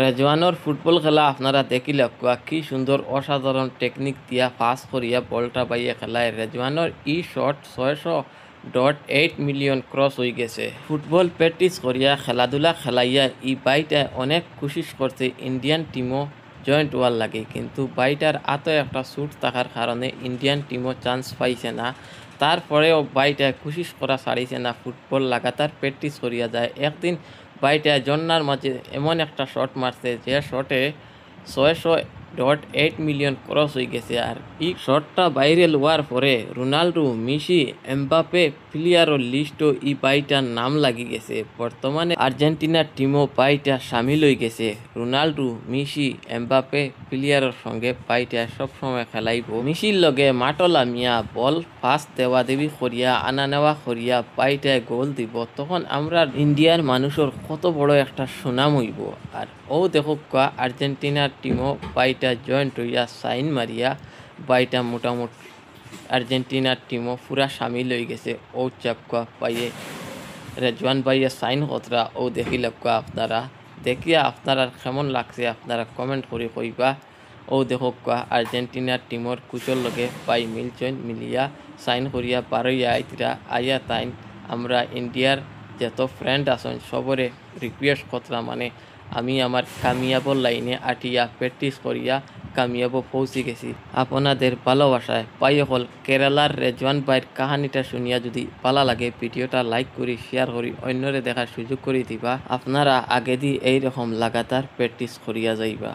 রেজওয়ানোর football খেলা আপনারা দেখিলে কি সুন্দর অসাধারণ টেকনিক দিয়া পাস করিয়া বলটা বাইয়ে খেলায়। রেজওয়ানোর ই শট 600.8 মিলিয়ন ক্রস হয়ে গেছে। ফুটবল প্র্যাকটিস করিয়া খেলাধুলা খেলাইয়া ই বাইটা অনেক কোশিশ করছে ইন্ডিয়ান টিমও জয়েন্ট হওয়ার লাগে, কিন্তু বাইটার এত একটা সুট থাকার কারণে ইন্ডিয়ান টিমও চান্স পাইছে না। তারপরেও বাইটা কোশিশ করা ছাড়িছে না, ফুটবল লাগাতার প্র্যাকটিস করিয়া যায়। একদিন বাইটা জন্নার মাঝে এমন একটা শট মারছে যে শটে 600.8 মিলিয়ন ক্রস হয়ে গেছে। আর এই শটটা ভাইরাল হওয়ার পরে রোনাল্ডো, মেসি, এমবাপে প্লেয়ারও লিস্টও এই বাইটার নাম লাগি গেছে। বর্তমানে আর্জেন্টিনার টিমও বাইটা সামিল হয়ে গেছে। রোনাল্ডো, মেসি, এমবাপে প্লেয়ারের সঙ্গে বাইটা সবসময় খেলাইব। মেসির লগে মাটলা মিয়া বল পাস দেওয়া দেবী করিয়া আনা নেওয়া করিয়া বাইটায় গোল দিব, তখন আমরা ইন্ডিয়ার মানুষের কত বড় একটা সুনাম হইব। আর ও দেখো আর্জেন্টিনার টিমও বাইটা জয়েন্ট হইয়া সাইন মারিয়া বাইটা মোটামুটি আর্জেন্টিনার টিমও পুরা সামিল হয়ে গেছে। ও চাপকা পাইয়ে রেজওয়ান ভাইয়া সাইন কতরা ও দেখিলে আপনারা দেখিয়া আপনারা কেমন লাগছে আপনারা কমেন্ট করে কইবা। ও দেখো আর্জেন্টিনার টিমর কুচর লগে পাই মিলছেন, মিলিয়া সাইন করিয়া বারোইয়া আইতরা আইয়া তাইন আমরা ইন্ডিয়ার যত ফ্রেন্ড আছেন সবরে রিকোয়েস্ট কতরা, মানে আমি আমার কামিয়াবর লাইনে আটিয়া প্র্যাকটিস করিয়া কামিয়াবো পৌঁছে গেছি আপনাদের ভালোবাসায়। পাই হল কেরালার রেজওয়ান ভাইয়ের কাহানিটা শুনিয়া যদি ভালো লাগে ভিডিওটা লাইক করি, শেয়ার করি, অন্যরে দেখার সুযোগ করে দিবা। আপনারা আগে দিয়ে এইরকম লাগাতার প্র্যাকটিস করিয়া যাইবা।